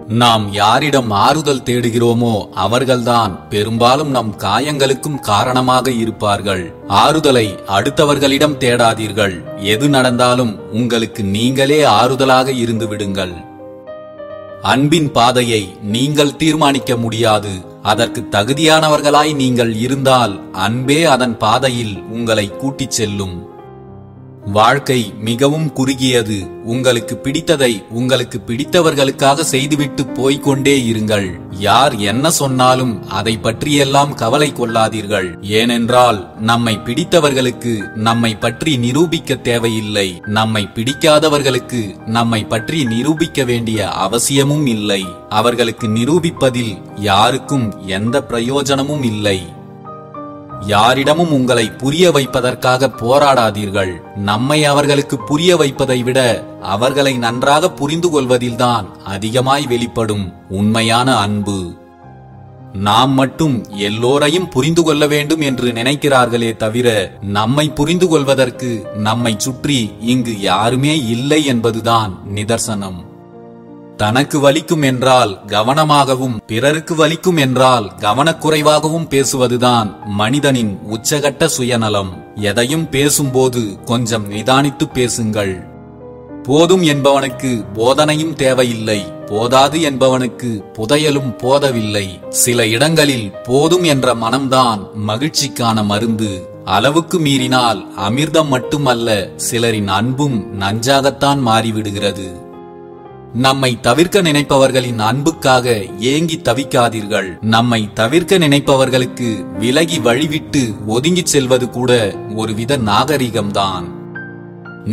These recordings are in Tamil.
நாம் யாரிடம் ஆறுதல் தேடுகிறோமோ அவர்கள்தான் பெரும்பாலும் நம் காயங்களுக்கும் காரணமாக இருப்பார்கள். ஆறுதலை அடுத்தவர்களிடம் தேடாதீர்கள். எது நடந்தாலும் உங்களுக்கு நீங்களே ஆறுதலாக இருந்து விடுங்கள். அன்பின் பாதையை நீங்கள் தீர்மானிக்க முடியாது. அதற்கு தகுதியானவர்களாய் நீங்கள் இருந்தால் அன்பே அதன் பாதையில் உங்களை கூட்டிச் செல்லும். வாழ்க்கை மிகவும் குறுகியது. உங்களுக்கு பிடித்ததை உங்களுக்கு பிடித்தவர்களுக்காக செய்துவிட்டு போய்கொண்டே இருங்கள். யார் என்ன சொன்னாலும் அதை பற்றியெல்லாம் கவலை கொள்ளாதீர்கள். ஏனென்றால் நம்மை பிடித்தவர்களுக்கு நம்மை பற்றி நிரூபிக்க தேவையில்லை. நம்மை பிடிக்காதவர்களுக்கு நம்மை பற்றி நிரூபிக்க வேண்டிய அவசியமும் இல்லை. அவர்களுக்கு நிரூபிப்பதில் யாருக்கும் எந்த பிரயோஜனமும் இல்லை. யாரிடமும் உங்களை புரிய வைப்பதற்காக போராடாதீர்கள். நம்மை அவர்களுக்கு புரிய வைப்பதை விட அவர்களை நன்றாக புரிந்து கொள்வதில்தான் அதிகமாய் வெளிப்படும் உண்மையான அன்பு. நாம் மட்டும் எல்லோரையும் புரிந்து கொள்ள வேண்டும் என்று நினைக்கிறார்களே தவிர நம்மை புரிந்து கொள்வதற்கு நம்மை சுற்றி இங்கு யாருமே இல்லை என்பதுதான் நிதர்சனம். தனக்கு வலிக்கும் என்றால் கவனமாகவும் பிறருக்கு வலிக்கும் என்றால் கவனக்குறைவாகவும் பேசுவதுதான் மனிதனின் உச்சகட்ட சுயநலம். எதையும் பேசும்போது கொஞ்சம் நிதானித்து பேசுங்கள். போதும் என்பவனுக்கு போதனையும் தேவையில்லை. போதாது என்பவனுக்கு புதையலும் போதவில்லை. சில இடங்களில் போதும் என்ற மனம்தான் மகிழ்ச்சிக்கான மருந்து. அளவுக்கு மீறினால் அமிர்தம் மட்டுமல்ல, சிலரின் அன்பும் நஞ்சாகத்தான் மாறிவிடுகிறது. நம்மை தவிர்க்க நினைப்பவர்களின் அன்புக்காக ஏங்கி தவிக்காதீர்கள். நம்மை தவிர்க்க நினைப்பவர்களுக்கு விலகி வழிவிட்டு ஒதுங்கிச் செல்வது கூட ஒருவித நாகரிகம்தான்.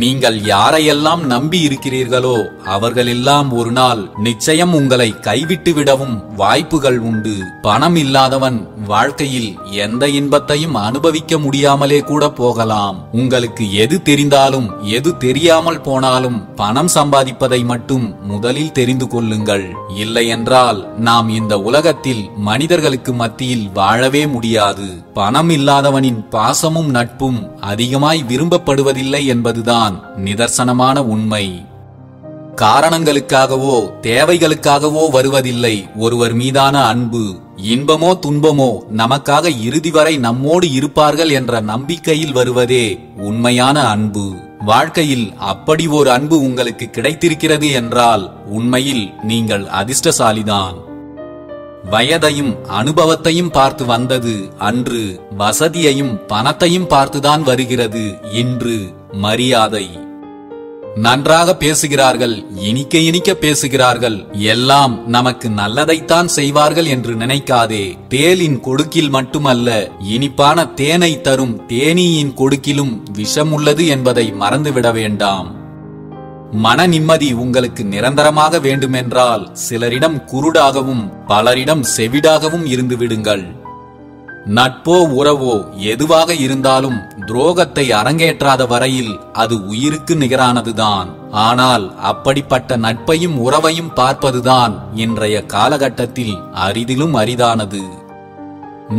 நீங்கள் யாரையெல்லாம் நம்பி இருக்கிறீர்களோ அவர்களெல்லாம் ஒரு நாள் நிச்சயம் உங்களை கைவிட்டு விடவும் வாய்ப்புகள் உண்டு. பணம் இல்லாதவன் வாழ்க்கையில் எந்த இன்பத்தையும் அனுபவிக்க முடியாமலே கூட போகலாம். உங்களுக்கு எது தெரிந்தாலும் எது தெரியாமல் போனாலும் பணம் சம்பாதிப்பதை மட்டும் முதலில் தெரிந்து கொள்ளுங்கள். இல்லை என்றால் நாம் இந்த உலகத்தில் மனிதர்களுக்கு மத்தியில் வாழவே முடியாது. பணம் இல்லாதவனின் பாசமும் நட்பும் அதிகமாய் விரும்பப்படுவதில்லை என்பதுதான் நிதர்சனமான உண்மை. காரணங்களுக்காகவோ தேவைகளுக்காகவோ வருவதில்லை ஒருவர் மீதான அன்பு. இன்பமோ துன்பமோ நமக்காக இறுதி வரை நம்மோடு இருப்பார்கள் என்ற நம்பிக்கையில் வருவதே உண்மையான அன்பு. வாழ்க்கையில் அப்படி ஒரு அன்பு உங்களுக்கு கிடைத்திருக்கிறது என்றால் உண்மையில் நீங்கள் அதிர்ஷ்டசாலிதான். வயதையும் அனுபவத்தையும் பார்த்து வந்தது அன்று. வசதியையும் பணத்தையும் பார்த்துதான் வருகிறது இன்று மரியாதை. நன்றாக பேசுகிறார்கள், இனிக்க இனிக்க பேசுகிறார்கள், எல்லாம் நமக்கு நல்லதைத்தான் செய்வார்கள் என்று நினைக்காதே. தேனின் கொடுக்கில் மட்டுமல்ல, இனிப்பான தேனை தரும் தேனீயின் கொடுக்கிலும் விஷம் உள்ளது என்பதை மறந்துவிட வேண்டாம். மன நிம்மதி உங்களுக்கு நிரந்தரமாக வேண்டுமென்றால் சிலரிடம் குருடாகவும் பலரிடம் செவிடாகவும் இருந்து விடுங்கள். நட்போ உறவோ எதுவாக இருந்தாலும் துரோகத்தை அரங்கேற்றாத வரையில் அது உயிருக்கு நிகரானதுதான். ஆனால் அப்படிப்பட்ட நட்பையும் உறவையும் பார்ப்பதுதான் இன்றைய காலகட்டத்தில் அரிதிலும் அரிதானது.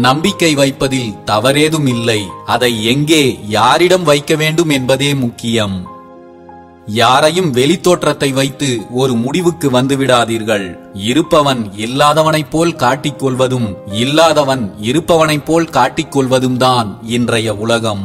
நம்பிக்கை வைப்பதில் தவறேதும் இல்லை. அதை எங்கே யாரிடம் வைக்க வேண்டும் என்பதே முக்கியம். யாரையும் வெளித்தோற்றத்தை வைத்து ஒரு முடிவுக்கு வந்துவிடாதீர்கள். இருப்பவன் இல்லாதவனைப் போல் காட்டிக்கொள்வதும் இல்லாதவன் இருப்பவனைப் போல் காட்டிக்கொள்வதும் தான் இன்றைய உலகம்.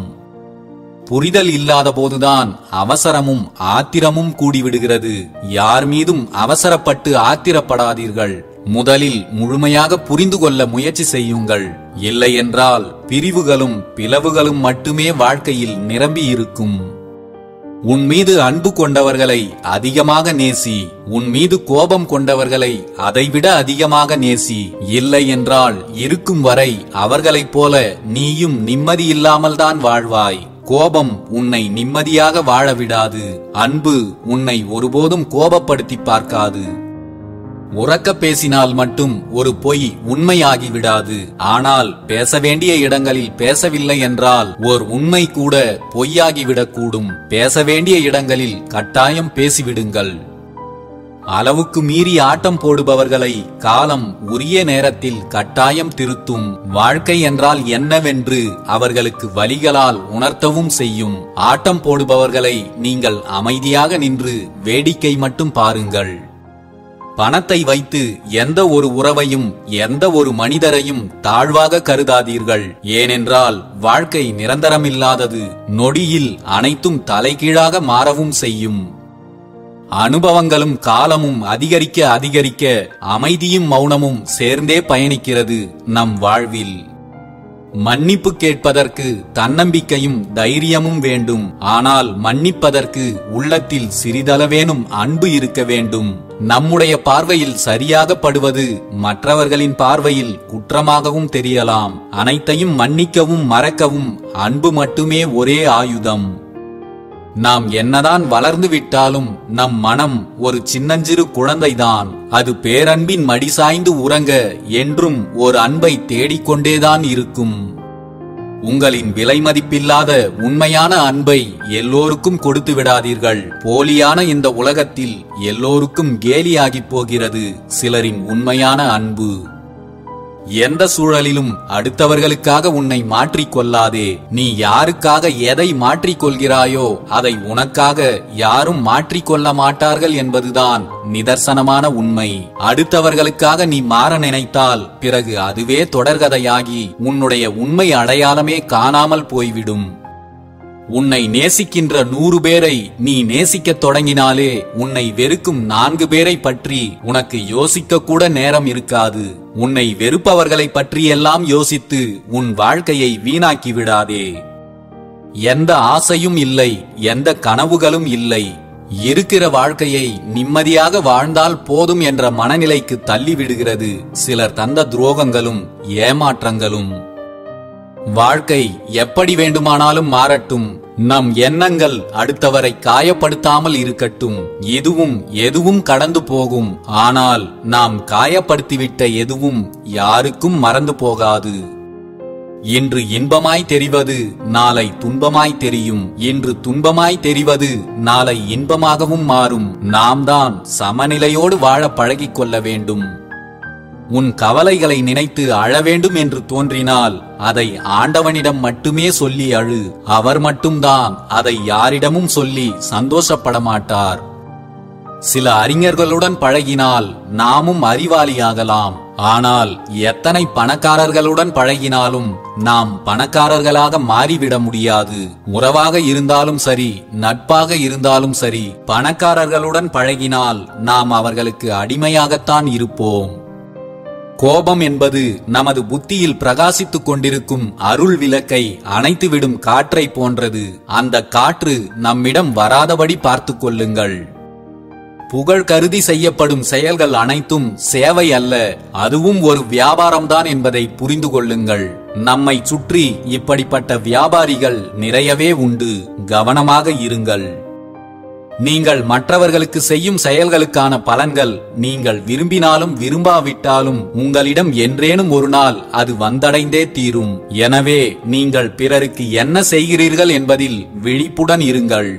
புரிதல் இல்லாத போதுதான் அவசரமும் ஆத்திரமும் கூடிவிடுகிறது. யார் மீதும் அவசரப்பட்டு ஆத்திரப்படாதீர்கள். முதலில் முழுமையாக புரிந்து கொள்ள முயற்சி செய்யுங்கள். இல்லை என்றால் பிரிவுகளும் பிளவுகளும் மட்டுமே வாழ்க்கையில் நிரம்பி இருக்கும். உன் மீது அன்பு கொண்டவர்களை அதிகமாக நேசி. உன் மீது கோபம் கொண்டவர்களை அதைவிட அதிகமாக நேசி. இல்லை என்றால் இருக்கும் வரை அவர்களைப் போல நீயும் நிம்மதியில்லாமல் தான் வாழ்வாய். கோபம் உன்னை நிம்மதியாக வாழ விடாது. அன்பு உன்னை ஒருபோதும் கோபப்படுத்தி பார்க்காது. உறக்க பேசினால் மட்டும் ஒரு பொய் உண்மையாகி விடாது. ஆனால் பேச வேண்டிய இடங்களில் பேசவில்லை என்றால் ஓர் உண்மை கூட பொய்யாகிவிடக்கூடும். பேச வேண்டிய இடங்களில் கட்டாயம் பேசிவிடுங்கள். அளவுக்கு மீறி ஆட்டம் போடுபவர்களை காலம் உரிய நேரத்தில் கட்டாயம் திருத்தும். வாழ்க்கை என்றால் என்னவென்று அவர்களுக்கு வலிகளால் உணர்த்தவும் செய்யும். ஆட்டம் போடுபவர்களை நீங்கள் அமைதியாக நின்று வேடிக்கை மட்டும் பாருங்கள். பணத்தை வைத்து எந்த ஒரு உறவையும் எந்த ஒரு மனிதரையும் தாழ்வாக கருதாதீர்கள். ஏனென்றால் வாழ்க்கை நிரந்தரமில்லாதது. நொடியில் அனைத்தும் தலைகீழாக மாறவும் செய்யும். அனுபவங்களும் காலமும் அதிகரிக்க அதிகரிக்க அமைதியும் மௌனமும் சேர்ந்தே பயணிக்கிறது நம் வாழ்வில். மன்னிப்பு கேட்பதற்கு தன்னம்பிக்கையும் தைரியமும் வேண்டும். ஆனால் மன்னிப்பதற்கு உள்ளத்தில் சிறிதளவேனும் அன்பு இருக்க வேண்டும். நம்முடைய பார்வையில் சரியாக படுவது மற்றவர்களின் பார்வையில் குற்றமாகவும் தெரியலாம். அனைத்தையும் மன்னிக்கவும் மறக்கவும் அன்பு மட்டுமே ஒரே ஆயுதம். நாம் என்னதான் வளர்ந்து விட்டாலும் நம் மனம் ஒரு சின்னஞ்சிறு குழந்தைதான். அது பேரன்பின் மடி சாய்ந்து உறங்க என்றும் ஒரு அன்பை தேடிக்கொண்டேதான் இருக்கும். உங்களின் விலைமதிப்பில்லாத உண்மையான அன்பை எல்லோருக்கும் கொடுத்து விடாதீர்கள். போலியான இந்த உலகத்தில் எல்லோருக்கும் கேலியாகி போகிறது சிலரின் உண்மையான அன்பு. எந்த சூழலிலும் அடுத்தவர்களுக்காக உன்னை மாற்றிக்கொள்ளாதே. நீ யாருக்காக எதை மாற்றிக்கொள்கிறாயோ அதை உனக்காக யாரும் மாற்றிக்கொள்ள மாட்டார்கள் என்பதுதான் நிதர்சனமான உண்மை. அடுத்தவர்களுக்காக நீ மாற நினைத்தால் பிறகு அதுவே தொடர்கதையாகி உன்னுடைய உண்மை அடையாளமே காணாமல் போய்விடும். உன்னை நேசிக்கின்ற 100 பேரை நீ நேசிக்க தொடங்கினாலே உன்னை வெறுக்கும் 4 பேரை பற்றி உனக்கு யோசிக்க கூட நேரம் இருக்காது. உன்னை வெறுப்பவர்களை பற்றியெல்லாம் யோசித்து உன் வாழ்க்கையை வீணாக்கி விடாதே. எந்த ஆசையும் இல்லை, எந்த கனவுகளும் இல்லை. இருக்கிற வாழ்க்கையை நிம்மதியாக வாழ்ந்தால் போதும் என்ற மனநிலைக்கு தள்ளிவிடுகிறது சிலர் தந்த துரோகங்களும் ஏமாற்றங்களும். வாழ்க்கை எப்படி வேண்டுமானாலும் மாறட்டும். நம் எண்ணங்கள் அடுத்தவரை காயப்படுத்தாமல் இருக்கட்டும். எதுவும் கடந்து போகும். ஆனால் நாம் காயப்படுத்திவிட்ட எதுவும் யாருக்கும் மறந்து போகாது. இன்று இன்பமாய் தெரிவது நாளை துன்பமாய் தெரியும். இன்று துன்பமாய் தெரிவது நாளை இன்பமாகவும் மாறும். நாம் தான் சமநிலையோடு வாழ பழகிக் கொள்ள வேண்டும். உன் கவலைகளை நினைத்து அழ வேண்டும் என்று தோன்றினால் அதை ஆண்டவனிடம் மட்டுமே சொல்லி அழு. அவர் மட்டும்தான் அதை யாரிடமும் சொல்லி சந்தோஷப்பட மாட்டார். சில அறிஞர்களுடன் பழகினால் நாமும் அறிவாளியாகலாம். ஆனால் எத்தனை பணக்காரர்களுடன் பழகினாலும் நாம் பணக்காரர்களாக மாறிவிட முடியாது. உறவாக இருந்தாலும் சரி, நட்பாக இருந்தாலும் சரி, பணக்காரர்களுடன் பழகினால் நாம் அவர்களுக்கு அடிமையாகத்தான் இருப்போம். கோபம் என்பது நமது புத்தியில் பிரகாசித்துக் கொண்டிருக்கும் அருள் விளக்கை அணைத்துவிடும் காற்றை போன்றது. அந்த காற்று நம்மிடம் வராதபடி பார்த்துக் கொள்ளுங்கள். புகழ் கருதி செய்யப்படும் செயல்கள் அனைத்தும் சேவை அல்ல, அதுவும் ஒரு வியாபாரம்தான் என்பதை புரிந்து கொள்ளுங்கள். நம்மை சுற்றி இப்படிப்பட்ட வியாபாரிகள் நிறையவே உண்டு. கவனமாக இருங்கள். நீங்கள் மற்றவர்களுக்கு செய்யும் செயல்களுக்கான பலன்கள் நீங்கள் விரும்பினாலும் விரும்பாவிட்டாலும் உங்களிடம் என்றேனும் ஒரு நாள் அது வந்தடைந்தே தீரும். எனவே நீங்கள் பிறருக்கு என்ன செய்கிறீர்கள் என்பதில் விழிப்புடன் இருங்கள்.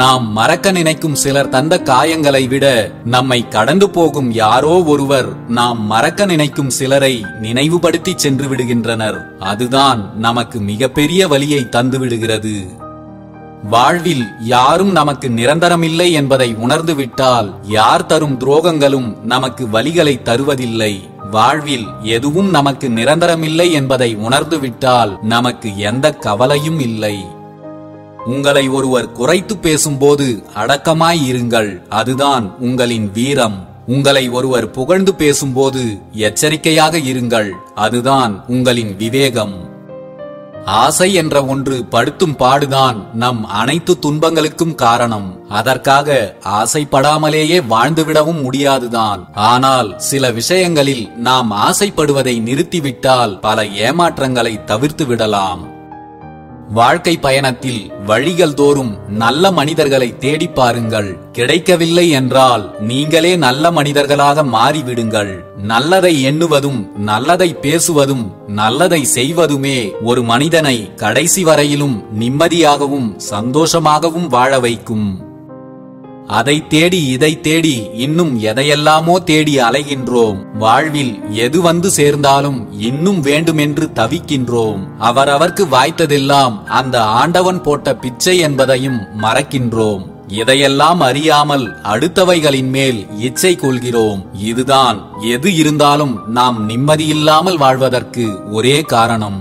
நாம் மறக்க நினைக்கும் சிலர் தந்த காயங்களை விட நம்மை கடந்து போகும் யாரோ ஒருவர் நாம் மறக்க நினைக்கும் சிலரை நினைவுபடுத்தி சென்று விடுகின்றனர். அதுதான் நமக்கு மிகப்பெரிய வலியை தந்து விடுகிறது. வாழ்வில் யாரும் நமக்கு நிரந்தரமில்லை என்பதை உணர்ந்துவிட்டால் யார் தரும் துரோகங்களும் நமக்கு வலிகளை தருவதில்லை. வாழ்வில் எதுவும் நமக்கு நிரந்தரமில்லை என்பதை உணர்ந்துவிட்டால் நமக்கு எந்த கவலையும் இல்லை. உங்களை ஒருவர் குறைத்து பேசும்போது அடக்கமாய் இருங்கள். அதுதான் உங்களின் வீரம். உங்களை ஒருவர் புகழ்ந்து பேசும்போது எச்சரிக்கையாக இருங்கள். அதுதான் உங்களின் விவேகம். ஆசை என்ற ஒன்று படுத்தும் பாடுதான் நம் அனைத்து துன்பங்களுக்கும் காரணம். அதற்காக ஆசைப்படாமலேயே வாழ்ந்துவிடவும் முடியாதுதான். ஆனால் சில விஷயங்களில் நாம் ஆசைப்படுவதை நிறுத்திவிட்டால் பல ஏமாற்றங்களை தவிர்த்து விடலாம். வாழ்க்கை பயணத்தில் வழிகள் தோறும் நல்ல மனிதர்களை தேடி பாருங்கள். கிடைக்கவில்லை என்றால் நீங்களே நல்ல மனிதர்களாக மாறிவிடுங்கள். நல்லதை எண்ணுவதும் நல்லதை பேசுவதும் நல்லதை செய்வதுமே ஒரு மனிதனை கடைசி வரையிலும் நிம்மதியாகவும் சந்தோஷமாகவும் வாழ வைக்கும். அதை தேடி இதை தேடி இன்னும் எதையெல்லாமோ தேடி அலைகின்றோம். வாழ்வில் எது வந்து சேர்ந்தாலும் இன்னும் வேண்டுமென்று தவிக்கின்றோம். அவரவர்க்கு வாய்த்ததெல்லாம் அந்த ஆண்டவன் போட்ட பிச்சை என்பதையும் மறக்கின்றோம். இதையெல்லாம் அறியாமல் அடுத்தவைகளின் மேல் இச்சை கொள்கிறோம். இதுதான் எது இருந்தாலும் நாம் நிம்மதியில்லாமல் வாழ்வதற்கு ஒரே காரணம்.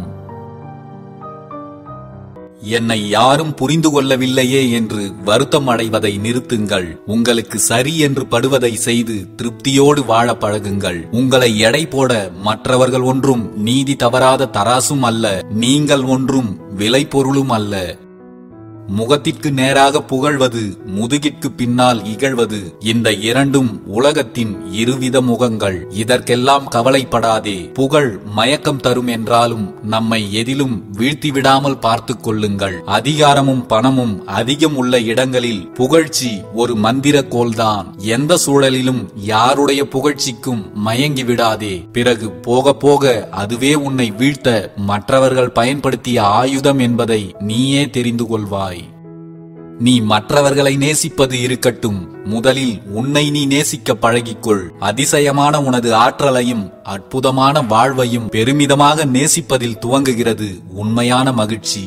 என்னை யாரும் புரிந்து கொள்ளவில்லையே என்று வருத்தம் அடைவதை நிறுத்துங்கள். உங்களுக்கு சரி என்று படுவதை செய்து திருப்தியோடு வாழ பழகுங்கள். உங்களை எடை போட மற்றவர்கள் ஒன்றும் நீதி தவறாத தராசும் அல்ல, நீங்கள் ஒன்றும் விலை பொருளும் அல்ல. முகத்திற்கு நேராக புகழ்வது, முதுகிற்கு பின்னால் இகழ்வது, இந்த இரண்டும் உலகத்தின் இருவித முகங்கள். இதற்கெல்லாம் கவலைப்படாதே. புகழ் மயக்கம் தரும் என்றாலும் நம்மை எதிலும் வீழ்த்திவிடாமல் பார்த்து கொள்ளுங்கள். அதிகாரமும் பணமும் அதிகம் உள்ள இடங்களில் புகழ்ச்சி ஒரு மந்திர கோல்தான். எந்த சூழலிலும் யாருடைய புகழ்ச்சிக்கும் மயங்கி விடாதே. பிறகு போக போக அதுவே உன்னை வீழ்த்த மற்றவர்கள் பயன்படுத்திய ஆயுதம் என்பதை நீயே தெரிந்து கொள்வாய். நீ மற்றவர்களை நேசிப்பது இருக்கட்டும், முதலில் உன்னை நீ நேசிக்க பழகிக்கொள். அதிசயமான உனது ஆற்றலையும் அற்புதமான வாழ்வையும் பெருமிதமாக நேசிப்பதில் துவங்குகிறது உண்மையான மகிழ்ச்சி.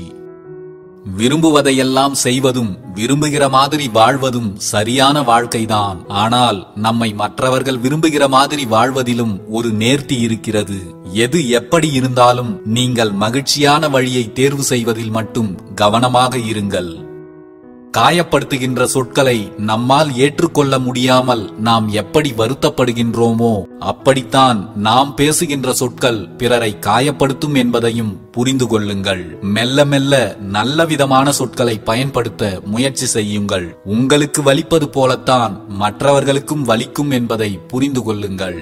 விரும்புவதையெல்லாம் செய்வதும் விரும்புகிற மாதிரி வாழ்வதும் சரியான வாழ்க்கைதான். ஆனால் நம்மை மற்றவர்கள் விரும்புகிற மாதிரி வாழ்வதிலும் ஒரு நேர்த்தி இருக்கிறது. எது எப்படி இருந்தாலும் நீங்கள் மகிழ்ச்சியான வழியை தேர்வு செய்வதில் மட்டும் கவனமாக இருங்கள். காயப்படுத்துகின்ற சொற்களை நம்மால் ஏற்றுக்கொள்ள முடியாமல் நாம் எப்படி வருத்தப்படுகின்றோமோ அப்படித்தான் நாம் பேசுகின்ற சொற்கள் பிறரை காயப்படுத்தும் என்பதையும் புரிந்து கொள்ளுங்கள். மெல்ல மெல்ல நல்ல விதமான சொற்களை பயன்படுத்த முயற்சி செய்யுங்கள். உங்களுக்கு வலிப்பது போலத்தான் மற்றவர்களுக்கும் வலிக்கும் என்பதை புரிந்து கொள்ளுங்கள்.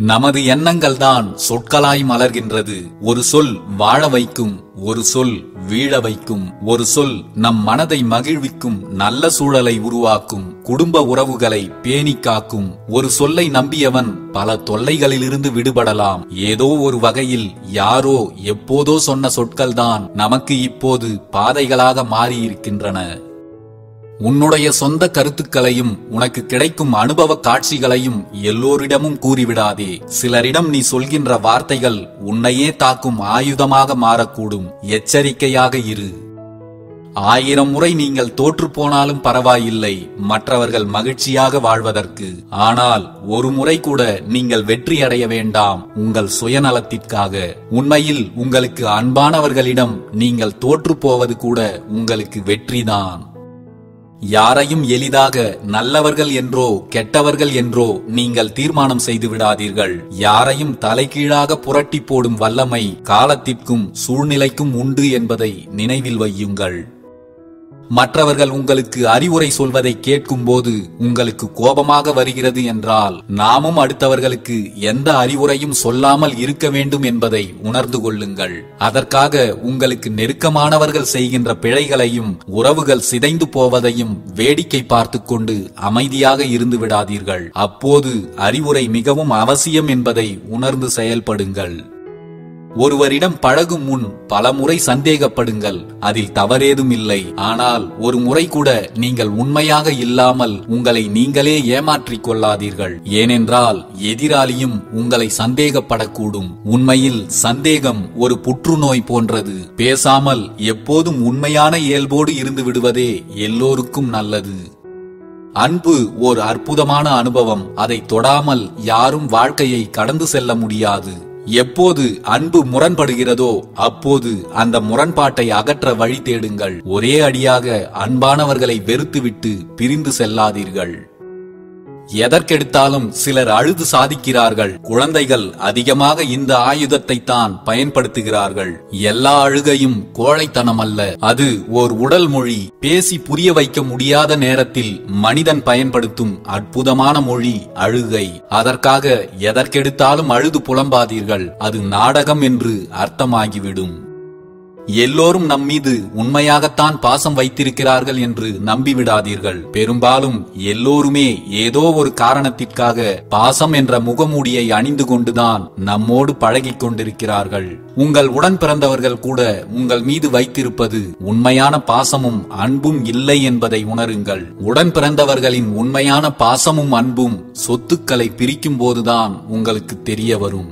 நமது எண்ணங்கள் தான் சொற்களாய் மலர்கின்றது. ஒரு சொல் வாழ வைக்கும், ஒரு சொல் வீழ வைக்கும். ஒரு சொல் நம் மனதை மகிழ்விக்கும், நல்ல சூழலை உருவாக்கும், குடும்ப உறவுகளை பேணி காக்கும். ஒரு சொல்லை நம்பியவன் பல தொல்லைகளிலிருந்து விடுபடலாம். ஏதோ ஒரு வகையில் யாரோ எப்போதோ சொன்ன சொற்கள் தான் நமக்கு இப்போது பாதைகளாக மாறியிருக்கின்றன. உன்னுடைய சொந்த கருத்துக்களையும் உனக்கு கிடைக்கும் அனுபவ காட்சிகளையும் எல்லோரிடமும் கூறிவிடாதே. சிலரிடம் நீ சொல்கின்ற வார்த்தைகள் உன்னையே தாக்கும் ஆயுதமாக மாறக்கூடும். எச்சரிக்கையாக இரு. 1000 முறை நீங்கள் தோற்று போனாலும் பரவாயில்லை மற்றவர்கள் மகிழ்ச்சியாக வாழ்வதற்கு. ஆனால் ஒரு முறை கூட நீங்கள் வெற்றி அடைய வேண்டாம் உங்கள் சுயநலத்திற்காக. உண்மையில் உங்களுக்கு அன்பானவர்களிடம் நீங்கள் தோற்று போவது கூட உங்களுக்கு வெற்றிதான். யாரையும் எளிதாக நல்லவர்கள் என்றோ கெட்டவர்கள் என்றோ நீங்கள் தீர்மானம் செய்து விடாதீர்கள். யாரையும் தலைகீழாக புரட்டி போடும் வல்லமை காலத்திற்கும் சூழ்நிலைக்கும் உண்டு என்பதை நினைவில் வையுங்கள். மற்றவர்கள் உங்களுக்கு அறிவுரை சொல்வதை கேட்கும் போது உங்களுக்கு கோபமாக வருகிறது என்றால் நாமும் அடுத்தவர்களுக்கு எந்த அறிவுரையும் சொல்லாமல் இருக்க வேண்டும் என்பதை உணர்ந்து கொள்ளுங்கள். அதற்காக உங்களுக்கு நெருக்கமானவர்கள் செய்கின்ற பிழைகளையும் உறவுகள் சிதைந்து போவதையும் வேடிக்கை பார்த்து கொண்டு அமைதியாக இருந்து விடாதீர்கள். அப்போது அறிவுரை மிகவும் அவசியம் என்பதை உணர்ந்து செயல்படுங்கள். ஒருவரிடம் பழகும் முன் பல முறை சந்தேகப்படுங்கள், அதில் தவறேதும் இல்லை. ஆனால் ஒரு முறை கூட நீங்கள் உண்மையாக இல்லாமல் உங்களை நீங்களே ஏமாற்றிக் கொள்ளாதீர்கள். ஏனென்றால் எதிராளியும் உங்களை சந்தேகப்படக்கூடும். உண்மையில் சந்தேகம் ஒரு புற்றுநோய் போன்றது. பேசாமல் எப்போதும் உண்மையான இயல்போடு இருந்து விடுவதே எல்லோருக்கும் நல்லது. அன்பு ஓர் அற்புதமான அனுபவம். அதை தொடாமல் யாரும் வாழ்க்கையை கடந்து செல்ல முடியாது. எப்போது அன்பு முரண்படுகிறதோ அப்போது அந்த முரண்பாட்டை அகற்ற வழி தேடுங்கள். ஒரே அடியாக அன்பானவர்களை வெறுத்துவிட்டு பிரிந்து செல்லாதீர்கள். எதற்கெடுத்தாலும் சிலர் அழுது சாதிக்கிறார்கள். குழந்தைகள் அதிகமாக இந்த ஆயுதத்தை தான் பயன்படுத்துகிறார்கள். எல்லா அழுகையும் கோழைத்தனம் அல்ல, அது ஓர் உடல் மொழி. பேசி புரிய வைக்க முடியாத நேரத்தில் மனிதன் பயன்படுத்தும் அற்புதமான மொழி அழுகை. அதற்காக எதற்கெடுத்தாலும் அழுது புலம்பாதீர்கள். அது நாடகம் என்று அர்த்தமாகிவிடும். எல்லோரும் நம்மீது உண்மையாகத்தான் பாசம் வைத்திருக்கிறார்கள் என்று நம்பிவிடாதீர்கள். பெரும்பாலும் எல்லோருமே ஏதோ ஒரு காரணத்திற்காக பாசம் என்ற முகமூடியை அணிந்து கொண்டுதான் நம்மோடு பழகிக் கொண்டிருக்கிறார்கள். உங்கள் உடன் பிறந்தவர்கள் கூட உங்கள் மீது வைத்திருப்பது உண்மையான பாசமும் அன்பும் இல்லை என்பதை உணருங்கள். உடன் பிறந்தவர்களின் உண்மையான பாசமும் அன்பும் சொத்துக்களை பிரிக்கும் போதுதான் உங்களுக்கு தெரிய வரும்.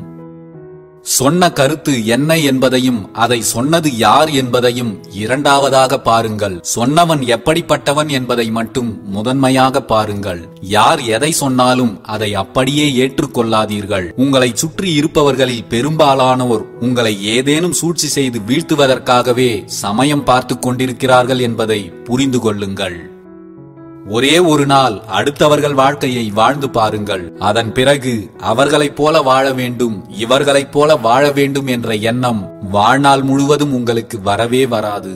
சொன்ன கருத்து என்ன என்பதையும் அதை சொன்னது யார் என்பதையும் இரண்டாவதாக பாருங்கள். சொன்னவன் எப்படிப்பட்டவன் என்பதை மட்டும் முதன்மையாக பாருங்கள். யார் எதை சொன்னாலும் அதை அப்படியே ஏற்றுக்கொள்ளாதீர்கள். உங்களை சுற்றி இருப்பவர்களில் பெரும்பாலானோர் உங்களை ஏதேனும் சூழ்ச்சி செய்து வீழ்த்துவதற்காகவே சமயம் பார்த்து கொண்டிருக்கிறார்கள் என்பதை புரிந்து கொள்ளுங்கள். ஒரே ஒரு நாள் அடுத்தவர்கள் வாழ்க்கையை வாழ்ந்து பாருங்கள். அதன் பிறகு அவர்களைப் போல வாழ வேண்டும், இவர்களைப் போல வாழ வேண்டும் என்ற எண்ணம் வாழ்நாள் முழுவதும் உங்களுக்கு வரவே வராது.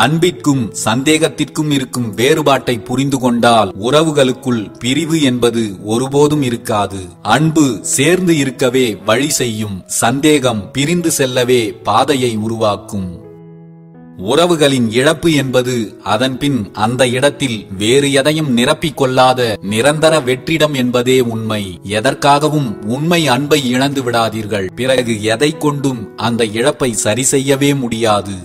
அன்பிற்கும் சந்தேகத்திற்கும் இருக்கும் வேறுபாட்டை புரிந்து கொண்டால் உறவுகளுக்குள் பிரிவு என்பது ஒருபோதும் இருக்காது. அன்பு சேர்ந்து இருக்கவே வழி செய்யும், சந்தேகம் பிரிந்து செல்லவே பாதையை உருவாக்கும். உறவுகளின் இழப்பு என்பது அதன்பின் அந்த இடத்தில் வேறு எதையும் நிரப்பிக் கொள்ளாத நிரந்தர வெற்றிடம் என்பதே உண்மை. எதற்காகவும் உண்மை அன்பை இழந்து விடாதீர்கள். பிறகு எதை கொண்டும் அந்த இழப்பை சரி செய்யவே முடியாது.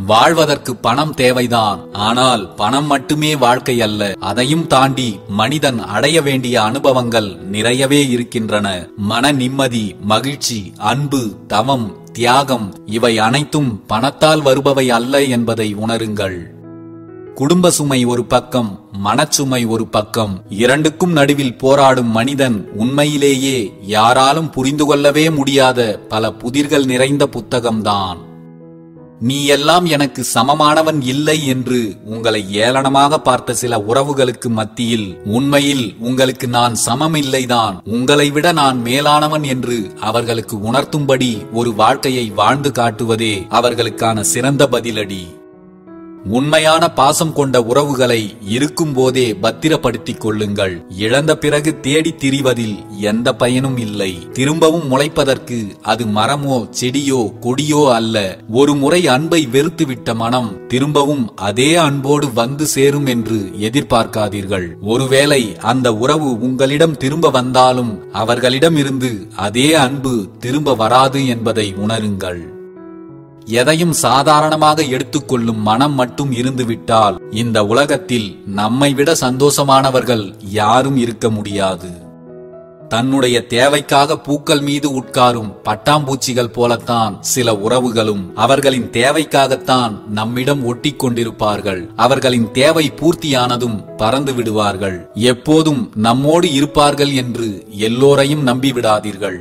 வாழ்வதற்கு பணம் தேவைதான், ஆனால் பணம் மட்டுமே வாழ்க்கை அல்ல. அதையும் தாண்டி மனிதன் அடைய வேண்டிய அனுபவங்கள் நிறையவே இருக்கின்றன. மன நிம்மதி, மகிழ்ச்சி, அன்பு, தவம், தியாகம் இவை அனைத்தும் பணத்தால் வருபவை அல்ல என்பதை உணருங்கள். குடும்ப சுமை ஒரு பக்கம், மனச்சுமை ஒரு பக்கம். இரண்டுக்கும் நடுவில் போராடும் மனிதன் உண்மையிலேயே யாராலும் புரிந்து கொள்ளவே முடியாத பல புதிர்கள் நிறைந்த புத்தகம்தான். நீ எல்லாம் எனக்கு சமமானவன் இல்லை என்று உங்களை ஏளனமாக பார்த்த சில உறவுகளுக்கு மத்தியில் உண்மையில் உங்களுக்கு நான் சமமில்லைதான், உங்களை விட நான் மேலானவன் என்று அவர்களுக்கு உணர்த்தும்படி ஒரு வாழ்க்கையை வாழ்ந்து காட்டுவதே அவர்களுக்கான சிறந்த பதிலடி. உண்மையான பாசம் கொண்ட உறவுகளை இருக்கும் போதே பத்திரப்படுத்திக் கொள்ளுங்கள். இழந்த பிறகு தேடி திரிவதில் எந்த பயனும் இல்லை. திரும்பவும் முளைப்பதற்கு அது மரமோ செடியோ கொடியோ அல்ல. ஒரு முறை அன்பை வெறுத்துவிட்ட மனம் திரும்பவும் அதே அன்போடு வந்து சேரும் என்று எதிர்பார்க்காதீர்கள். ஒருவேளை அந்த உறவு உங்களிடம் திரும்ப வந்தாலும் அவர்களிடமிருந்து அதே அன்பு திரும்ப வராது என்பதை உணருங்கள். எதையும் சாதாரணமாக எடுத்துக்கொள்ளும் மனம் மட்டும் இருந்துவிட்டால் இந்த உலகத்தில் நம்மை விட சந்தோஷமானவர்கள் யாரும் இருக்க முடியாது. தன்னுடைய தேவைக்காக பூக்கள் மீது உட்காரும் பட்டாம்பூச்சிகள் போலத்தான் சில உறவுகளும் அவர்களின் தேவைக்காகத்தான் நம்மிடம் ஒட்டி கொண்டிருப்பார்கள். அவர்களின் தேவை பூர்த்தியானதும் பறந்து விடுவார்கள். எப்போதும் நம்மோடு இருப்பார்கள் என்று எல்லோரையும் நம்பிவிடாதீர்கள்.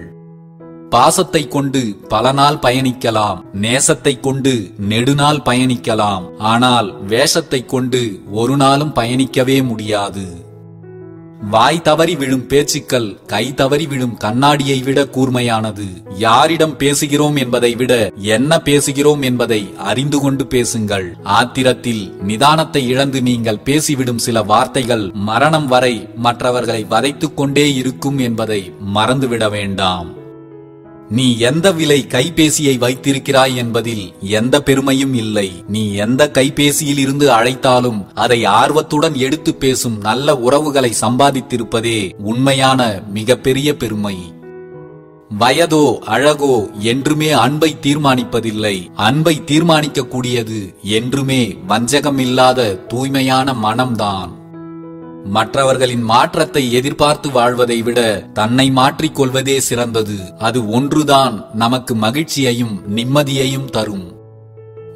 பாசத்தை கொண்டு பல நாள் பயணிக்கலாம், நேசத்தை கொண்டு நெடுநாள் பயணிக்கலாம். ஆனால் வேஷத்தை கொண்டு ஒரு நாளும் பயணிக்கவே முடியாது. வாய் தவறி விழும் பேச்சுக்கள் கை தவறி விழும் கண்ணாடியை விட கூர்மையானது. யாரிடம் பேசுகிறோம் என்பதை விட என்ன பேசுகிறோம் என்பதை அறிந்து கொண்டு பேசுங்கள். ஆத்திரத்தில் நிதானத்தை இழந்து நீங்கள் பேசிவிடும் சில வார்த்தைகள் மரணம் வரை மற்றவர்களை வதைத்துக் கொண்டே இருக்கும் என்பதை மறந்துவிட வேண்டாம். நீ எந்த விலை கைபேசியை வைத்திருக்கிறாய் என்பதில் எந்த பெருமையும் இல்லை. நீ எந்த கைபேசியில் இருந்து அழைத்தாலும் அதை ஆர்வத்துடன் எடுத்து பேசும் நல்ல உறவுகளை சம்பாதித்திருப்பதே உண்மையான மிகப்பெரிய பெருமை. வயதோ அழகோ என்றுமே அன்பை தீர்மானிப்பதில்லை. அன்பை தீர்மானிக்கக்கூடியது என்றுமே வஞ்சகமில்லாத தூய்மையான மனம்தான். மற்றவர்களின் மாற்றத்தை எதிர்பார்த்து வாழ்வதை விட தன்னை மாற்றிக் கொள்வதே சிறந்தது. அது ஒன்றுதான் நமக்கு மகிழ்ச்சியையும் நிம்மதியையும் தரும்.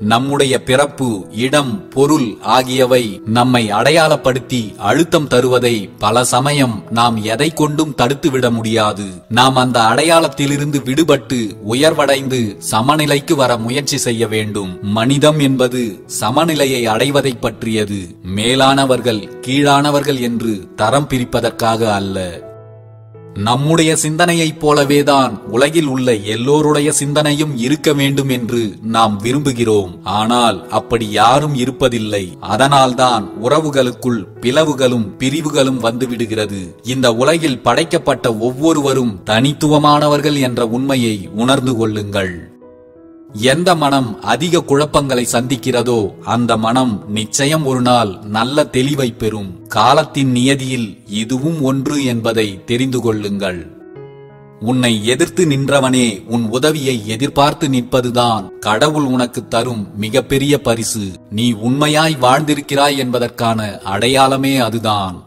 நம்முடைய பிறப்பு, இடம், பொருள் ஆகியவை நம்மை அடையாளப்படுத்தி அழுத்தம் தருவதை பல சமயம் நாம் எதை கொண்டும் தடுத்துவிட முடியாது. நாம் அந்த அடையாளத்திலிருந்து விடுபட்டு உயர்வடைந்து சமநிலைக்கு வர முயற்சி செய்ய வேண்டும். மனிதம் என்பது சமநிலையை அடைவதை பற்றியது. மேலானவர்கள் கீழானவர்கள் என்று தரம் பிரிப்பதற்காக அல்ல. நம்முடைய சிந்தனையைப் போலவேதான் உலகில் உள்ள எல்லோருடைய சிந்தனையும் இருக்க வேண்டும் என்று நாம் விரும்புகிறோம். ஆனால் அப்படி யாரும் இருப்பதில்லை. அதனால்தான் உறவுகளுக்குள் பிளவுகளும் பிரிவுகளும் வந்துவிடுகிறது. இந்த உலகில் படைக்கப்பட்ட ஒவ்வொருவரும் தனித்துவமானவர்கள் என்ற உண்மையை உணர்ந்து கொள்ளுங்கள். எந்த மனம் அதிக குழப்பங்களை சந்திக்கிறதோ அந்த மனம் நிச்சயம் ஒரு நாள் நல்ல தெளிவை பெறும். காலத்தின் நியதியில் இதுவும் ஒன்று என்பதை தெரிந்து கொள்ளுங்கள். உன்னை எதிர்த்து நின்றவனே உன் உதவியை எதிர்பார்த்து நிற்பதுதான் கடவுள் உனக்கு தரும் மிகப்பெரிய பரிசு. நீ உண்மையாய் வாழ்ந்திருக்கிறாய் என்பதற்கான அடையாளமே அதுதான்.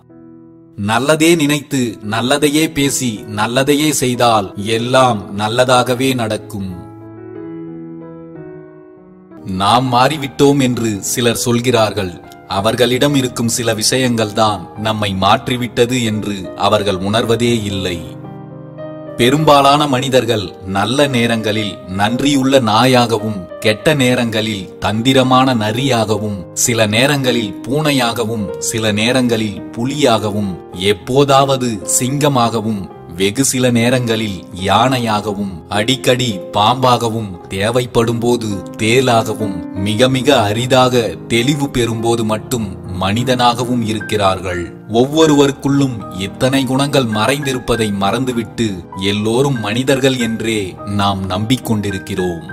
நல்லதே நினைத்து நல்லதையே பேசி நல்லதையே செய்தால் எல்லாம் நல்லதாகவே நடக்கும். நாம் மாறிவிட்டோம் என்று சிலர் சொல்கிறார்கள். அவர்களிடம் இருக்கும் சில விஷயங்கள் தான் நம்மை மாற்றிவிட்டது என்று அவர்கள் உணர்வதே இல்லை. பெரும்பாலான மனிதர்கள் நல்ல நேரங்களில் நன்றியுள்ள நாயாகவும், கெட்ட நேரங்களில் தந்திரமான நரியாகவும், சில நேரங்களில் பூனையாகவும், சில நேரங்களில் புலியாகவும், எப்போதாவது சிங்கமாகவும், வெகு சில நேரங்களில் யானையாகவும், அடிக்கடி பாம்பாகவும், தேவைப்படும் போது தேலாகவும், மிக மிக அரிதாக தெளிவு பெறும்போது மட்டும் மனிதனாகவும் இருக்கிறார்கள். ஒவ்வொருவருக்குள்ளும் இத்தனை குணங்கள் மறைந்திருப்பதை மறந்துவிட்டு எல்லோரும் மனிதர்கள் என்றே நாம் நம்பிக்கொண்டிருக்கிறோம்.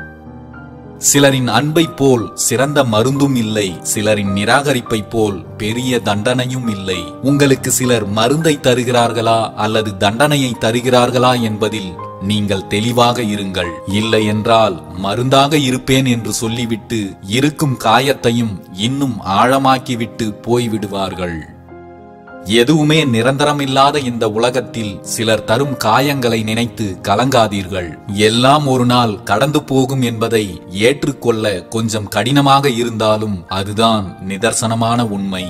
சிலரின் அன்பை போல் சிறந்த மருந்தும் இல்லை, சிலரின் நிராகரிப்பை போல் பெரிய தண்டனையும் இல்லை. உங்களுக்கு சிலர் மருந்தை தருகிறார்களா அல்லது தண்டனையை தருகிறார்களா என்பதில் நீங்கள் தெளிவாக இருங்கள். இல்லை என்றால் மருந்தாக இருப்பேன் என்று சொல்லிவிட்டு இருக்கும் காயத்தையும் இன்னும் ஆழமாக்கிவிட்டு போய்விடுவார்கள். எதுவுமே நிரந்தரமில்லாத இந்த உலகத்தில் சிலர் தரும் காயங்களை நினைத்து கலங்காதீர்கள். எல்லாம் ஒரு நாள் கடந்து போகும் என்பதை ஏற்றுக்கொள்ள கொஞ்சம் கடினமாக இருந்தாலும் அதுதான் நிதர்சனமான உண்மை.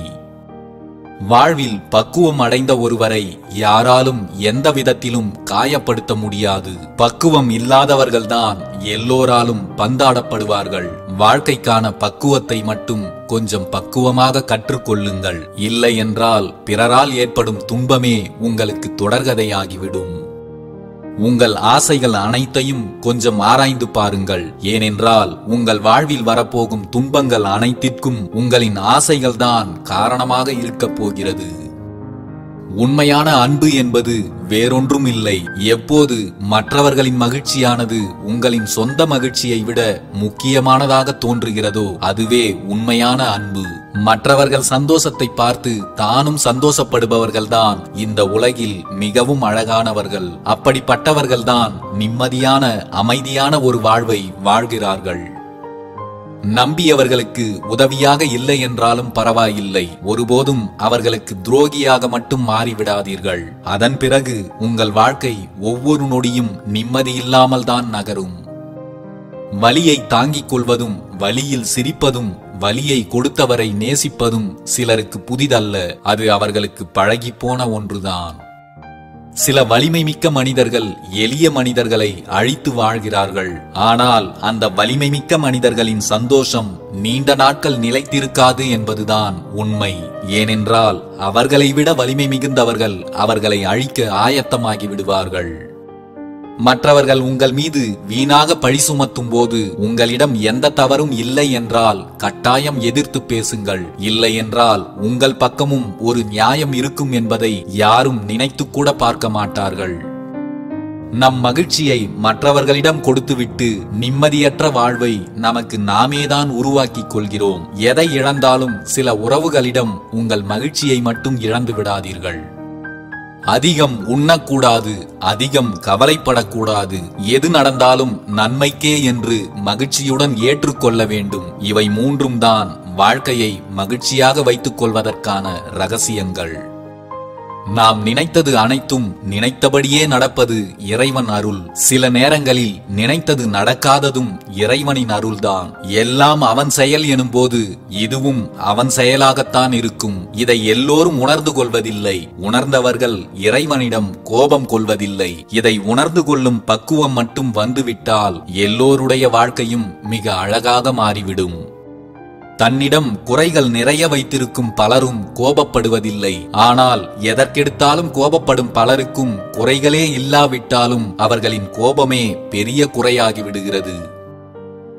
வாழ்வில் பக்குவம் அடைந்த ஒருவரை யாராலும் எந்த விதத்திலும் காயப்படுத்த முடியாது. பக்குவம் இல்லாதவர்கள்தான் எல்லோராலும் பந்தாடப்படுவார்கள். வாழ்க்கைக்கான பக்குவத்தை மட்டும் கொஞ்சம் பக்குவமாக கற்றுக்கொள்ளுங்கள். இல்லை என்றால் பிறரால் ஏற்படும் துன்பமே உங்களுக்கு தொடர்கதையாகிவிடும். உங்கள் ஆசைகள் அனைத்தையும் கொஞ்சம் ஆராய்ந்து பாருங்கள். ஏனென்றால் உங்கள் வாழ்வில் வரப்போகும் துன்பங்கள் அனைத்திற்கும் உங்களின் ஆசைகள்தான் காரணமாக இருக்கப் போகிறது. உண்மையான அன்பு என்பது வேறொன்றும் இல்லை. எப்போது மற்றவர்களின் மகிழ்ச்சியானது உங்களின் சொந்த மகிழ்ச்சியை விட முக்கியமானதாக தோன்றுகிறதோ அதுவே உண்மையான அன்பு. மற்றவர்கள் சந்தோஷத்தை பார்த்து தானும் சந்தோஷப்படுபவர்கள்தான் இந்த உலகில் மிகவும் அழகானவர்கள். அப்படிப்பட்டவர்கள்தான் நிம்மதியான அமைதியான ஒரு வாழ்வை வாழ்கிறார்கள். நம்பியவர்களுக்கு உதவியாக இல்லை என்றாலும் பரவாயில்லை, ஒருபோதும் அவர்களுக்கு துரோகியாக மட்டும் மாறிவிடாதீர்கள். அதன் பிறகு உங்கள் வாழ்க்கை ஒவ்வொரு நொடியும் நிம்மதியில்லாமல் தான் நகரும். வலியை தாங்கிக் கொள்வதும், வலியில் சிரிப்பதும், வலியை கொடுத்தவரை நேசிப்பதும் சிலருக்கு புதிதல்ல. அது அவர்களுக்கு பழகிப்போன ஒன்றுதான். சில வலிமை மிக்க மனிதர்கள் எளிய மனிதர்களை அழித்து வாழ்கிறார்கள். ஆனால் அந்த வலிமை மிக்க மனிதர்களின் சந்தோஷம் நீண்ட நாட்கள் நிலைத்திருக்காது என்பதுதான் உண்மை. ஏனென்றால் அவர்களை விட வலிமை மிகுந்தவர்கள் அவர்களை அழிக்க ஆயத்தமாகி விடுவார்கள். மற்றவர்கள் உங்கள் மீது வீணாக பழி சுமத்தும் போது உங்களிடம் எந்த தவறும் இல்லை என்றால் கட்டாயம் எதிர்த்து பேசுங்கள். இல்லை என்றால் உங்கள் பக்கமும் ஒரு நியாயம் இருக்கும் என்பதை யாரும் நினைத்து கூட பார்க்க மாட்டார்கள். நம் மகிழ்ச்சியை மற்றவர்களிடம் கொடுத்துவிட்டு நிம்மதியற்ற வாழ்வை நமக்கு நாமேதான் உருவாக்கிக் கொள்கிறோம். எதை இழந்தாலும் சில உறவுகளிடம் உங்கள் மகிழ்ச்சியை மட்டும் இழந்து விடாதீர்கள். அதிகம் உண்ணக்கூடாது, அதிகம் கவலைப்படக்கூடாது. எது நடந்தாலும் நன்மைக்கே என்று மகிழ்ச்சியுடன் ஏற்றுக்கொள்ள வேண்டும். இவை மூன்றும் தான் வாழ்க்கையை மகிழ்ச்சியாக வைத்துக் கொள்வதற்கான ரகசியங்கள். நாம் நினைத்தது அனைத்தும் நினைத்தபடியே நடப்பது இறைவன் அருள். சில நேரங்களில் நினைத்தது நடக்காததும் இறைவனின் அருள்தான். எல்லாம் அவன் செயல் எனும்போது இதுவும் அவன் செயலாகத்தான் இருக்கும். இதை எல்லோரும் உணர்ந்து கொள்வதில்லை. உணர்ந்தவர்கள் இறைவனிடம் கோபம் கொள்வதில்லை. இதை உணர்ந்து கொள்ளும் பக்குவம் மட்டும் வந்துவிட்டால் எல்லோருடைய வாழ்க்கையும் மிக அழகாக மாறிவிடும். தன்னிடம் குறைகள் நிறைய வைத்திருக்கும் பலரும் கோபப்படுவதில்லை. ஆனால் எதற்கெடுத்தாலும் கோபப்படும் பலருக்கும் குறைகளே இல்லாவிட்டாலும் அவர்களின் கோபமே பெரிய குறையாகி விடுகிறது.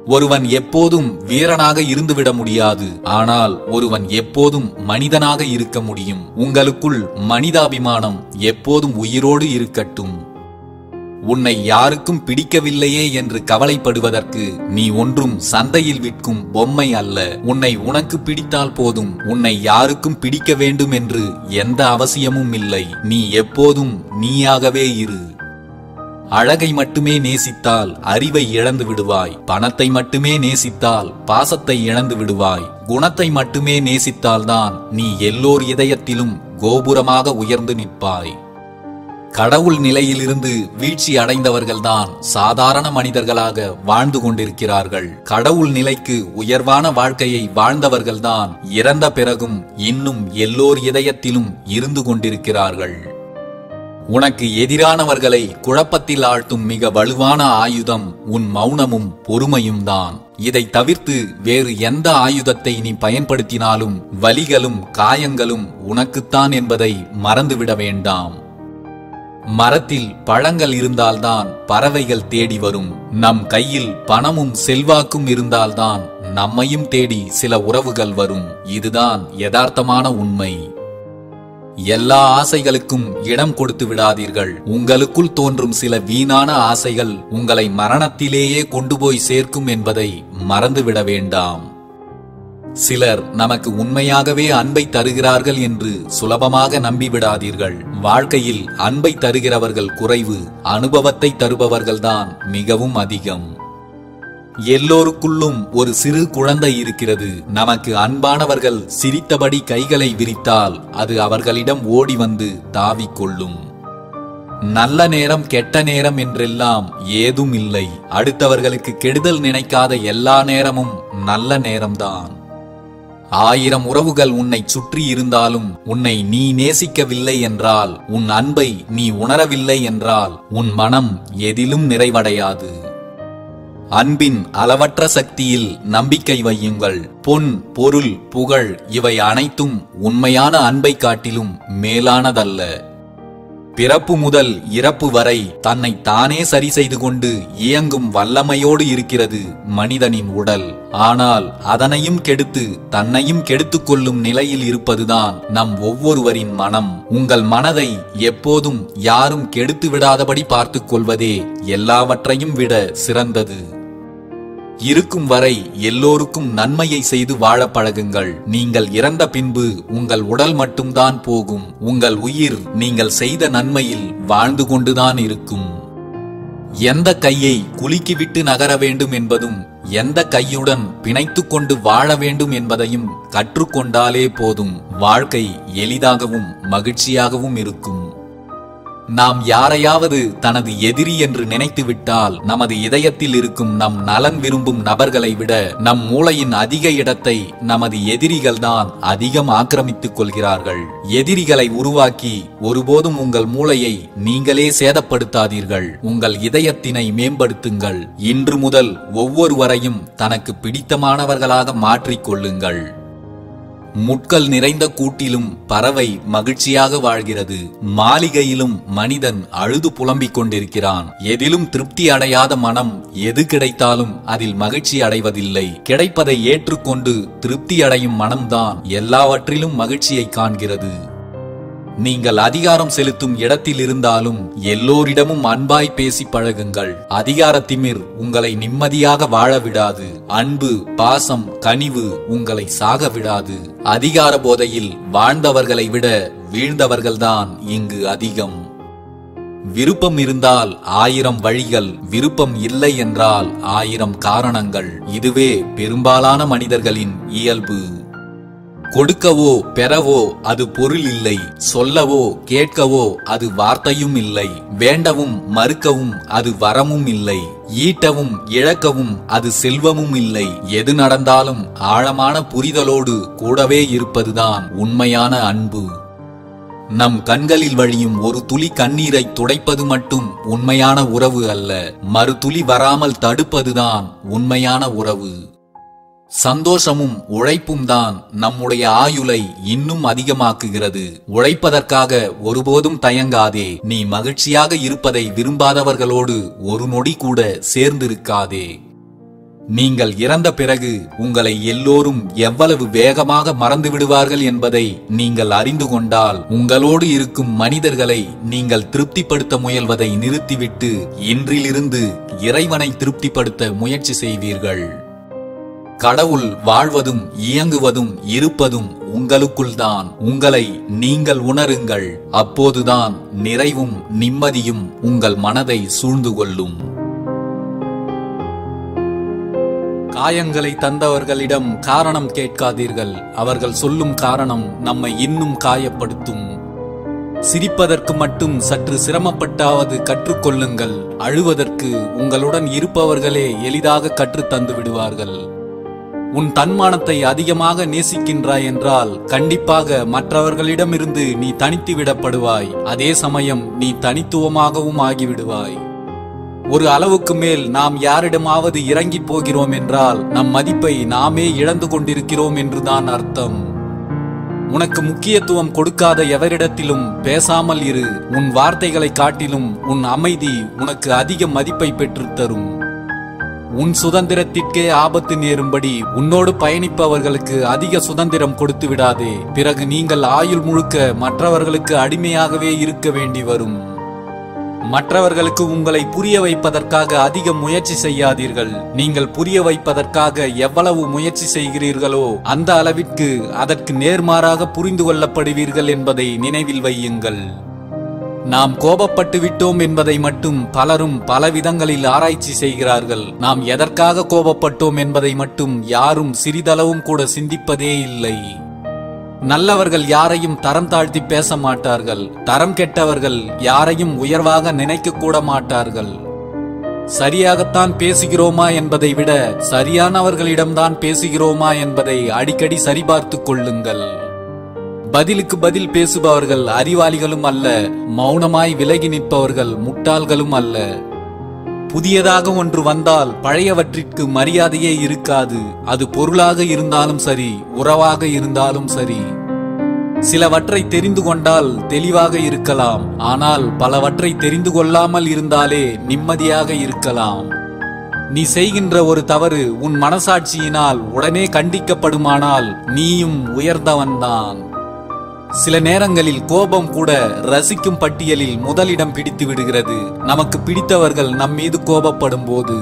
ஒருவன் எப்போதும் வீரனாக இருந்துவிட முடியாது. ஆனால் ஒருவன் எப்போதும் மனிதனாக இருக்க முடியும். உங்களுக்குள் மனிதாபிமானம் எப்போதும் உயிரோடு இருக்கட்டும். உன்னை யாருக்கும் பிடிக்கவில்லையே என்று கவலைப்படுவதற்கு நீ ஒன்றும் சந்தையில் விற்கும் பொம்மை அல்ல. உன்னை உனக்கு பிடித்தால் போதும். உன்னை யாருக்கும் பிடிக்க வேண்டும் என்று எந்த அவசியமும் இல்லை. நீ எப்போதும் நீயாகவே இரு. அழகை மட்டுமே நேசித்தால் அறிவை இழந்து விடுவாய். பணத்தை மட்டுமே நேசித்தால் பாசத்தை இழந்து விடுவாய். குணத்தை மட்டுமே நேசித்தால்தான் நீ எல்லோர் இதயத்திலும் கோபுரமாக உயர்ந்து நிற்பாய். கடவுள் நிலையிலிருந்து வீழ்ச்சி அடைந்தவர்கள்தான் சாதாரண மனிதர்களாக வாழ்ந்து கொண்டிருக்கிறார்கள். கடவுள் நிலைக்கு உயர்வான வாழ்க்கையை வாழ்ந்தவர்கள்தான் இறந்த பிறகும் இன்னும் எல்லோர் இதயத்திலும் இருந்து கொண்டிருக்கிறார்கள். உனக்கு எதிரானவர்களை குழப்பத்தில் ஆழ்த்தும் மிக வலுவான ஆயுதம் உன் மௌனமும் பொறுமையும் தான். இதை தவிர்த்து வேறு எந்த ஆயுதத்தை நீ பயன்படுத்தினாலும் வலிகளும் காயங்களும் உனக்குத்தான் என்பதை மறந்துவிட வேண்டாம். மரத்தில் பழங்கள் இருந்தால்தான் பறவைகள் தேடி வரும். நம் கையில் பணமும் செல்வாக்கும் இருந்தால்தான் நம்மையும் தேடி சில உறவுகள் வரும். இதுதான் யதார்த்தமான உண்மை. எல்லா ஆசைகளுக்கும் இடம் கொடுத்து விடாதீர்கள். உங்களுக்குள் தோன்றும் சில வீணான ஆசைகள் உங்களை மரணத்திலேயே கொண்டு போய் சேர்க்கும் என்பதை மறந்துவிட வேண்டாம். சிலர் நமக்கு உண்மையாகவே அன்பை தருகிறார்கள் என்று சுலபமாக நம்பிவிடாதீர்கள். வாழ்க்கையில் அன்பை தருகிறவர்கள் குறைவு, அனுபவத்தை தருபவர்கள்தான் மிகவும் அதிகம். எல்லோருக்குள்ளும் ஒரு சிறு குழந்தை இருக்கிறது. நமக்கு அன்பானவர்கள் சிரித்தபடி கைகளை விரித்தால் அது அவர்களிடம் ஓடி வந்து தாவிக்கொள்ளும். நல்ல நேரம் கெட்ட நேரம் என்றெல்லாம் ஏதும் இல்லை. அடுத்தவர்களுக்கு கெடுதல் நினைக்காத எல்லா நேரமும் நல்ல நேரம்தான். 1000 உறவுகள் உன்னை சுற்றி இருந்தாலும் உன்னை நீ நேசிக்கவில்லை என்றால், உன் அன்பை நீ உணரவில்லை என்றால் உன் மனம் எதிலும் நிறைவடையாது. அன்பின் அளவற்ற சக்தியில் நம்பிக்கை வையுங்கள். பொன், பொருள், புகழ் இவை அனைத்தும் உண்மையான அன்பை காட்டிலும் மேலானதல்ல. பிறப்பு முதல் இறப்பு வரை தன்னை தானே சரி செய்து கொண்டு இயங்கும் வல்லமையோடு இருக்கிறது மனிதனின் உடல். ஆனால் அதனையும் கெடுத்து தன்னையும் கெடுத்துக் கொள்ளும் நிலையில் இருப்பதுதான் நம் ஒவ்வொருவரின் மனம். உங்கள் மனதை எப்போதும் யாரும் கெடுத்து விடாதபடி பார்த்துக் கொள்வதே எல்லாவற்றையும் விட சிறந்தது. இருக்கும் வரை எல்லோருக்கும் நன்மையை செய்து வாழ பழகுங்கள். நீங்கள் இறந்த பின்பு உங்கள் உடல் மட்டும்தான் போகும். உங்கள் உயிர் நீங்கள் செய்த நன்மையில் வாழ்ந்து கொண்டுதான் இருக்கும். எந்த கையை குலுக்கிவிட்டு நகர வேண்டும் என்பதும் எந்த கையுடன் பிணைத்துக் கொண்டு வாழ வேண்டும் என்பதையும் கற்றுக்கொண்டாலே போதும். வாழ்க்கை எளிதாகவும் மகிழ்ச்சியாகவும் இருக்கும். நாம் யாரையாவது தனது எதிரி என்று நினைத்துவிட்டால் நமது இதயத்தில் இருக்கும் நம் நலன் விரும்பும் நபர்களை விட நம் மூளையின் அதிக இடத்தை நமது எதிரிகள்தான் அதிகம் ஆக்கிரமித்துக் கொள்கிறார்கள். எதிரிகளை உருவாக்கி ஒருபோதும் உங்கள் மூளையை நீங்களே சேதப்படுத்தாதீர்கள். உங்கள் இதயத்தினை மேம்படுத்துங்கள். இன்று முதல் ஒவ்வொருவரையும் தனக்கு பிடித்தமானவர்களாக மாற்றிக்கொள்ளுங்கள். முட்கள் நிறைந்த கூட்டிலும் பறவை மகிழ்ச்சியாக வாழ்கிறது. மாளிகையிலும் மனிதன் அழுது புலம்பிக் கொண்டிருக்கிறான். எதிலும் திருப்தி அடையாத மனம் எது கிடைத்தாலும் அதில் மகிழ்ச்சி அடைவதில்லை. கிடைப்பதை ஏற்றுக்கொண்டு திருப்தி அடையும் மனம்தான் எல்லாவற்றிலும் மகிழ்ச்சியை காண்கிறது. நீங்கள் அதிகாரம் செலுத்தும் இடத்தில் இருந்தாலும் எல்லோரிடமும் அன்பாய் பேசி பழகுங்கள். அதிகார திமிர் உங்களை நிம்மதியாக வாழ விடாது. அன்பு, பாசம், கனிவு உங்களை சாக விடாது. அதிகார போதையில் வாழ்ந்தவர்களை விட வீழ்ந்தவர்கள்தான் இங்கு அதிகம். விருப்பம் இருந்தால் 1000 வழிகள், விருப்பம் இல்லை என்றால் 1000 காரணங்கள். இதுவே பெரும்பாலான மனிதர்களின் இயல்பு. கொடுக்கவோ பெறவோ அது பொருள் இல்லை. சொல்லவோ கேட்கவோ அது வார்த்தையும் இல்லை. வேண்டவும் மறுக்கவும் அது வரமும் இல்லை. ஈட்டவும் இழக்கவும் அது செல்வமும் இல்லை. எது நடந்தாலும் ஆழமான புரிதலோடு கூடவே இருப்பதுதான் உண்மையான அன்பு. நம் கண்களில் வழியும் ஒரு துளி கண்ணீரை துடைப்பது மட்டும் உண்மையான உறவு அல்ல. மறு துளி வராமல் தடுப்பதுதான் உண்மையான உறவு. சந்தோஷமும் உழைப்பும் தான் நம்முடைய ஆயுளை இன்னும் அதிகமாக்குகிறது. உழைப்பதற்காக ஒருபோதும் தயங்காதே. நீ மகிழ்ச்சியாக இருப்பதை விரும்பாதவர்களோடு ஒரு நொடி கூட சேர்ந்திருக்காதே. நீங்கள் இறந்த பிறகு உங்களை எல்லோரும் எவ்வளவு வேகமாக மறந்து விடுவார்கள் என்பதை நீங்கள் அறிந்து கொண்டால் உங்களோடு இருக்கும் மனிதர்களை நீங்கள் திருப்திப்படுத்த முயல்வதை நிறுத்திவிட்டு இன்றிலிருந்து இறைவனை திருப்திப்படுத்த முயற்சி செய்வீர்கள். கடவுள் வாழ்வதும் இயங்குவதும் இருப்பதும் உங்களுக்குள்தான். உங்களை நீங்கள் உணருங்கள். அப்போதுதான் நிறைவும் நிம்மதியும் உங்கள் மனதை சூழ்ந்து கொள்ளும். காயங்களை தந்தவர்களிடம் காரணம் கேட்காதீர்கள். அவர்கள் சொல்லும் காரணம் நம்மை இன்னும் காயப்படுத்தும். சிரிப்பதற்கு மட்டும் சற்று சிரமப்பட்டாவது கற்றுக்கொள்ளுங்கள். அழுவதற்கு உங்களுடன் இருப்பவர்களே எளிதாக கற்றுத் தந்து விடுவார்கள். உன் தன்மானத்தை அதிகமாக நேசிக்கின்றாய் என்றால் கண்டிப்பாக மற்றவர்களிடமிருந்து நீ தனித்து விடப்படுவாய். அதே சமயம் நீ தனித்துவமாகவும் ஆகிவிடுவாய். ஒரு அளவுக்கு மேல் நாம் யாரிடமாவது இறங்கி போகிறோம் என்றால் நம் மதிப்பை நாமே இழந்து கொண்டிருக்கிறோம் என்றுதான் அர்த்தம். உனக்கு முக்கியத்துவம் கொடுக்காத எவரிடத்திலும் பேசாமல் இரு. உன் வார்த்தைகளை காட்டிலும் உன் அமைதி உனக்கு அதிக மதிப்பை பெற்றுத்தரும். உன் சுதந்திரத்திற்கே ஆபத்து நேரும்படி உன்னோடு பயணிப்பவர்களுக்கு அதிக சுதந்திரம் கொடுத்து விடாதே. பிறகு நீங்கள் ஆயுள் முழுக்க மற்றவர்களுக்கு அடிமையாகவே இருக்க வேண்டி வரும். மற்றவர்களுக்கு உங்களை புரிய வைப்பதற்காக அதிக முயற்சி செய்யாதீர்கள். நீங்கள் புரிய வைப்பதற்காக எவ்வளவு முயற்சி செய்கிறீர்களோ அந்த அளவிற்கு அதற்கு நேர்மாறாக புரிந்து கொள்ளப்படுவீர்கள் என்பதை நினைவில் வையுங்கள். நாம் கோபப்பட்டு விட்டோம் என்பதை மட்டும் பலரும் பல விதங்களில் ஆராய்ச்சி செய்கிறார்கள். நாம் எதற்காக கோபப்பட்டோம் என்பதை மட்டும் யாரும் சிறிதளவும் கூட சிந்திப்பதே இல்லை. நல்லவர்கள் யாரையும் தரம் தாழ்த்தி பேச மாட்டார்கள். தரம் கெட்டவர்கள் யாரையும் உயர்வாக நினைக்க கூட மாட்டார்கள். சரியாகத்தான் பேசுகிறோமா என்பதை விட சரியானவர்களிடம்தான் பேசுகிறோமா என்பதை அடிக்கடி சரிபார்த்து கொள்ளுங்கள். பதிலுக்கு பதில் பேசுபவர்கள் அறிவாளிகளும் அல்ல. மௌனமாய் விலகி நிற்பவர்கள் முட்டாள்களும் அல்ல. புதியதாக ஒன்று வந்தால் பழையவற்றிற்கு மரியாதையே இருக்காது. அது பொருளாக இருந்தாலும் சரி, உறவாக இருந்தாலும் சரி. சிலவற்றை தெரிந்து கொண்டால் தெளிவாக இருக்கலாம். ஆனால் பலவற்றை தெரிந்து கொள்ளாமல் இருந்தாலே நிம்மதியாக இருக்கலாம். நீ செய்கின்ற ஒரு தவறு உன் மனசாட்சியினால் உடனே கண்டிக்கப்படுமானால் நீயும் உயர்ந்தவன்தான். சில நேரங்களில் கோபம் கூட ரசிக்கும் பட்டியலில் முதலிடம் பிடித்து விடுகிறது. நமக்கு பிடித்தவர்கள் நம் மீது கோபப்படும் போது.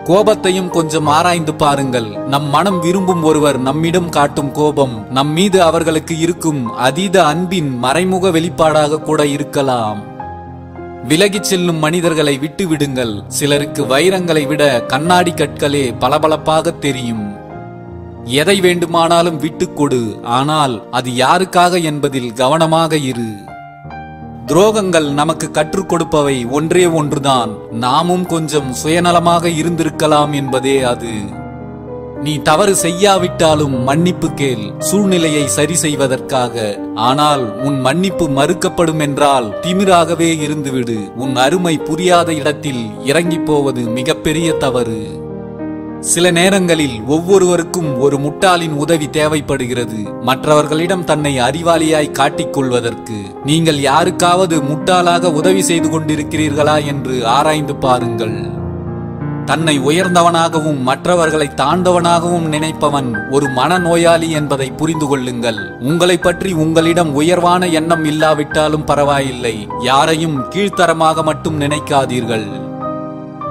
கோபத்தையும் கொஞ்சம் ஆராய்ந்து பாருங்கள். நம் மனம் விரும்பும் ஒருவர் நம்மிடம் காட்டும் கோபம் நம் மீது அவர்களுக்கு இருக்கும் அதீத அன்பின் மறைமுக வெளிப்பாடாக கூட இருக்கலாம். விலகிச் செல்லும் மனிதர்களை விட்டு விடுங்கள். சிலருக்கு வைரங்களை விட கண்ணாடி கற்களே பளபளப்பாக தெரியும். எதை வேண்டுமானாலும் விட்டுக் கொடு. ஆனால் அது யாருக்காக என்பதில் கவனமாக இரு. துரோகங்கள் நமக்கு கற்றுக் கொடுப்பவை ஒன்றே ஒன்றுதான். நாமும் கொஞ்சம் சுயநலமாக இருந்திருக்கலாம் என்பதே அது. நீ தவறு செய்யாவிட்டாலும் மன்னிப்பு கேள், சூழ்நிலையை சரி செய்வதற்காக. ஆனால் உன் மன்னிப்பு மறுக்கப்படும் என்றால் திமிராகவே இருந்துவிடு. உன் அருமை புரியாத இடத்தில் இறங்கி போவது மிகப்பெரிய தவறு. சில நேரங்களில் ஒவ்வொருவருக்கும் ஒரு முட்டாளின் உதவி தேவைப்படுகிறது. மற்றவர்களிடம் தன்னை அறிவாளியாய் காட்டிக் கொள்வதற்கு. நீங்கள் யாருக்காவது முட்டாளாக உதவி செய்து கொண்டிருக்கிறீர்களா என்று ஆராய்ந்து பாருங்கள். தன்னை உயர்ந்தவனாகவும் மற்றவர்களை தாழ்ந்தவனாகவும் நினைப்பவன் ஒரு மனநோயாளி என்பதை புரிந்து கொள்ளுங்கள். உங்களை பற்றி உங்களிடம் உயர்வான எண்ணம் இல்லாவிட்டாலும் பரவாயில்லை. யாரையும் கீழ்த்தரமாக மட்டும் நினைக்காதீர்கள்.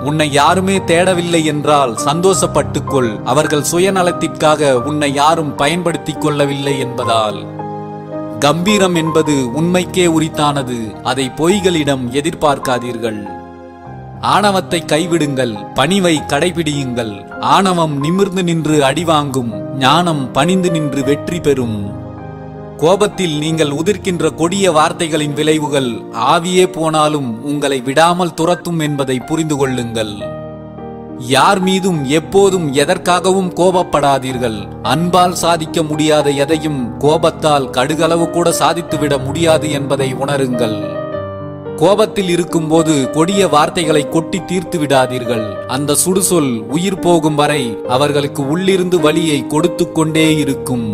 உன்னை யாருமே தேடவில்லை என்றால் சந்தோஷப்பட்டுக்கொள். அவர்கள் சுயநலத்திற்காக உன்னை யாரும் பயன்படுத்திக் கொள்ளவில்லை என்பதால். கம்பீரம் என்பது உண்மைக்கே உரித்தானது. அதை பொய்களிடம் எதிர்பார்க்காதீர்கள். ஆணவத்தை கைவிடுங்கள், பணிவை கடைபிடியுங்கள். ஆணவம் நிமிர்ந்து நின்று அடிவாங்கும், ஞானம் பணிந்து நின்று வெற்றி பெறும். கோபத்தில் நீங்கள் உதிர்க்கின்ற கொடிய வார்த்தைகளின் விளைவுகள் ஆவியே போனாலும் உங்களை விடாமல் துரத்தும் என்பதை புரிந்து கொள்ளுங்கள். யார் மீதும் எப்போதும் எதற்காகவும் கோபப்படாதீர்கள். அன்பால் சாதிக்க முடியாத எதையும் கோபத்தால் கடுகளவு கூட சாதித்துவிட முடியாது என்பதை உணருங்கள். கோபத்தில் இருக்கும்போது கொடிய வார்த்தைகளை கொட்டி தீர்த்து விடாதீர்கள். அந்த சுடுசொல் உயிர் போகும் வரை அவர்களுக்கு உள்ளிருந்து வலியை கொடுத்து கொண்டே இருக்கும்.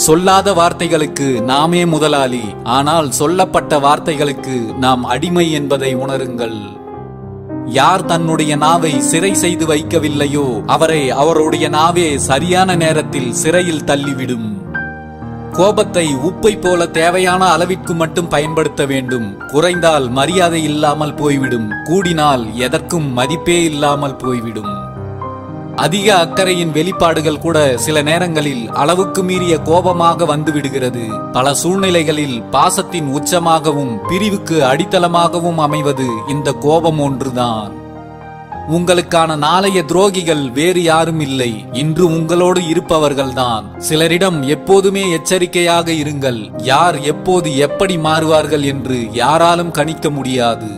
சொல்லாத வார்த்தைகளுக்கு நாமே முதலாளி. ஆனால் சொல்லப்பட்ட வார்த்தைகளுக்கு நாம் அடிமை என்பதை உணருங்கள். யார் தன்னுடைய நாவை சிறை செய்து வைக்கவில்லையோ அவரை அவருடைய நாவே சரியான நேரத்தில் சிறையில் தள்ளிவிடும். கோபத்தை உப்பை போல தேவையான அளவிற்கு மட்டும் பயன்படுத்த வேண்டும். குறைந்தால் மரியாதை இல்லாமல் போய்விடும். கூடினால் எதற்கும் மதிப்பே இல்லாமல் போய்விடும். அதிக அக்கறையின் வெளிப்பாடுகள் கூட சில நேரங்களில் அளவுக்கு மீறிய கோபமாக வந்து விடுகிறது. பல சூழ்நிலைகளில் பாசத்தின் உச்சமாகவும் பிரிவுக்கு அடித்தளமாகவும் அமைவது இந்த கோபம் ஒன்றுதான். உங்களுக்கான நாளைய துரோகிகள் வேறு யாரும் இல்லை, இன்று உங்களோடு இருப்பவர்கள்தான். சிலரிடம் எப்போதுமே எச்சரிக்கையாக இருங்கள். யார் எப்போது எப்படி மாறுவார்கள் என்று யாராலும் கணிக்க முடியாது.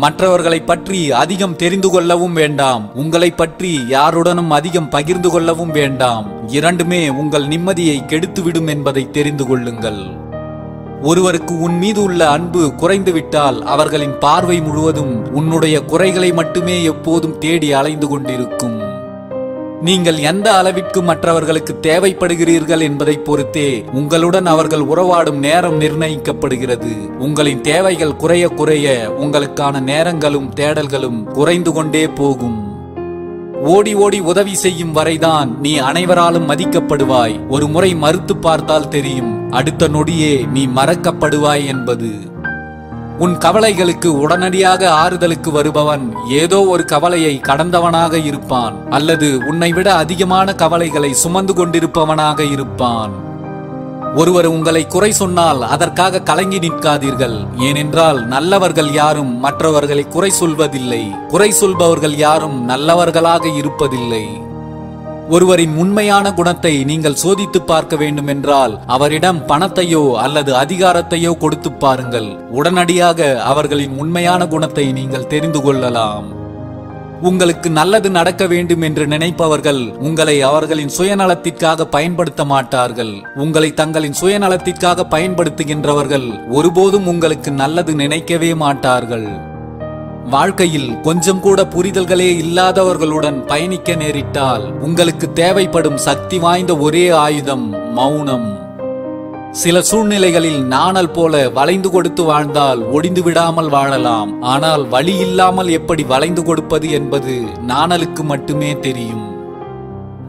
மற்றவர்களை பற்றி அதிகம் தெரிந்து கொள்ளவும் வேண்டாம். உங்களை பற்றி யாருடனும் அதிகம் பகிர்ந்து கொள்ளவும் வேண்டாம். இரண்டுமே உங்கள் நிம்மதியை கெடுத்துவிடும் என்பதை தெரிந்து கொள்ளுங்கள். ஒருவருக்கு உன் மீது உள்ள அன்பு குறைந்துவிட்டால் அவர்களின் பார்வை முழுவதும் உன்னுடைய குறைகளை மட்டுமே எப்போதும் தேடி அலைந்து கொண்டிருக்கும். நீங்கள் எந்த அளவிற்கு மற்றவர்களுக்கு தேவைப்படுகிறீர்கள் என்பதை பொறுத்தே உங்களுடன் அவர்கள் உறவாடும் நேரம் நிர்ணயிக்கப்படுகிறது. உங்களின் தேவைகள் குறைய குறைய உங்களுக்கான நேரங்களும் தேடல்களும் குறைந்து கொண்டே போகும். ஓடி ஓடி உதவி செய்யும் வரைதான் நீ அனைவராலும் மதிக்கப்படுவாய். ஒரு முறை மறுத்து பார்த்தால் தெரியும், அடுத்த நொடியே நீ மறக்கப்படுவாய் என்பது. உன் கவலைகளுக்கு உடனடியாக ஆறுதலுக்கு வருபவன் ஏதோ ஒரு கவலையை கடந்தவனாக இருப்பான், அல்லது உன்னை விட அதிகமான கவலைகளை சுமந்து கொண்டிருப்பவனாக இருப்பான். ஒருவர் உங்களை குறை சொன்னால் அதற்காக கலங்கி நிற்காதீர்கள். ஏனென்றால் நல்லவர்கள் யாரும் மற்றவர்களை குறை சொல்வதில்லை. குறை சொல்பவர்கள் யாரும் நல்லவர்களாக இருப்பதில்லை. ஒருவரின் உண்மையான குணத்தை நீங்கள் சோதித்து பார்க்க வேண்டும் என்றால் அவரிடம் பணத்தையோ அல்லது அதிகாரத்தையோ கொடுத்து பாருங்கள். உடனடியாக அவர்களின் உண்மையான குணத்தை நீங்கள் தெரிந்து கொள்ளலாம். உங்களுக்கு நல்லது நடக்க வேண்டும் என்று நினைப்பவர்கள் உங்களை அவர்களின் சுயநலத்திற்காக பயன்படுத்த மாட்டார்கள். உங்களை தங்களின் சுயநலத்திற்காக பயன்படுத்துகின்றவர்கள் ஒருபோதும் உங்களுக்கு நல்லது நினைக்கவே மாட்டார்கள். வாழ்க்கையில் கொஞ்சம் கூட புரிதல்களே இல்லாதவர்களுடன் பயணிக்க நேரிட்டால் உங்களுக்கு தேவைப்படும் சக்தி வாய்ந்த ஒரே ஆயுதம் மௌனம். சில சூழ்நிலைகளில் நாணல் போல வளைந்து கொடுத்து வாழ்ந்தால் ஒடிந்து விடாமல் வாழலாம். ஆனால் வழி இல்லாமல் எப்படி வளைந்து கொடுப்பது என்பது நாணலுக்கு மட்டுமே தெரியும்.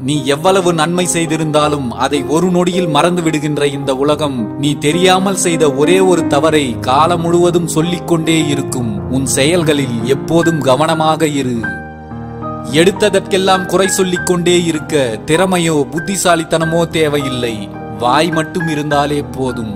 நீ எவ்வளவு நன்மை செய்திருந்தாலும் அதை ஒரு நொடியில் மறந்து விடுகின்ற இந்த உலகம் நீ தெரியாமல் செய்த ஒரே ஒரு தவறை காலம் முழுவதும் சொல்லிக்கொண்டே இருக்கும். உன் செயல்களில் எப்போதும் கவனமாக இரு. எடுத்ததற்கெல்லாம் குறை சொல்லிக் கொண்டே இருக்க திறமையோ புத்திசாலித்தனமோ தேவையில்லை. வாய் மட்டும் இருந்தாலே போதும்.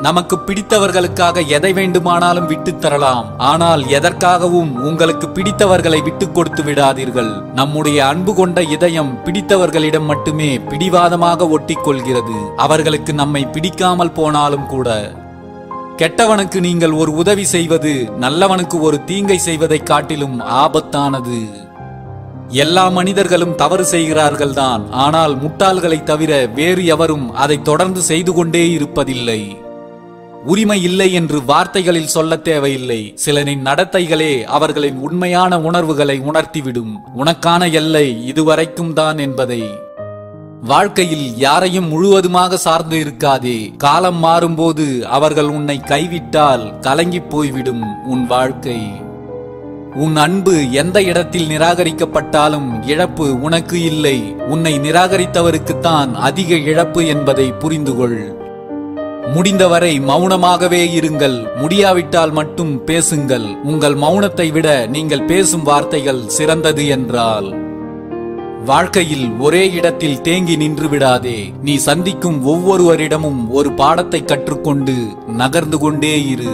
நமக்கு பிடித்தவர்களுக்காக எதை வேண்டுமானாலும் விட்டு தரலாம். ஆனால் எதற்காகவும் உங்களுக்கு பிடித்தவர்களை விட்டு கொடுத்து விடாதீர்கள். நம்முடைய அன்பு கொண்ட இதயம் பிடித்தவர்களிடம் மட்டுமே பிடிவாதமாக ஒட்டிக் கொள்கிறது, அவர்களுக்கு நம்மை பிடிக்காமல் போனாலும் கூட. கெட்டவனுக்கு நீங்கள் ஒரு உதவி செய்வது நல்லவனுக்கு ஒரு தீங்கை செய்வதை காட்டிலும் ஆபத்தானது. எல்லா மனிதர்களும் தவறு செய்கிறார்கள் தான், ஆனால் முட்டாள்களை தவிர வேறு எவரும் அதை தொடர்ந்து செய்து கொண்டே இருப்பதில்லை. உரிமை இல்லை என்று வார்த்தைகளில் சொல்ல தேவையில்லை. சிலரின் நடத்தைகளே அவர்களின் உண்மையான உணர்வுகளை உணர்த்திவிடும். உனக்கான எல்லை இதுவரைக்கும் தான் என்பதை. வாழ்க்கையில் யாரையும் முழுவதுமாக சார்ந்து இருக்காதே. காலம் மாறும்போது அவர்கள் உன்னை கைவிட்டால் கலங்கி போய்விடும் உன் வாழ்க்கை. உன் அன்பு எந்த இடத்தில் நிராகரிக்கப்பட்டாலும் இழப்பு உனக்கு இல்லை. உன்னை நிராகரித்தவருக்குத்தான் அதிக இழப்பு என்பதை புரிந்துகொள். முடிந்தவரை மௌனமாகவே இருங்கள். முடியாவிட்டால் மட்டும் பேசுங்கள். உங்கள் மௌனத்தை விட நீங்கள் பேசும் வார்த்தைகள் சிறந்தது என்றால். வாழ்க்கையில் ஒரே இடத்தில் தேங்கி நின்று விடாதே. நீ சந்திக்கும் ஒவ்வொருவரிடமும் ஒரு பாடத்தை கற்றுக்கொண்டு நகர்ந்து கொண்டே இரு.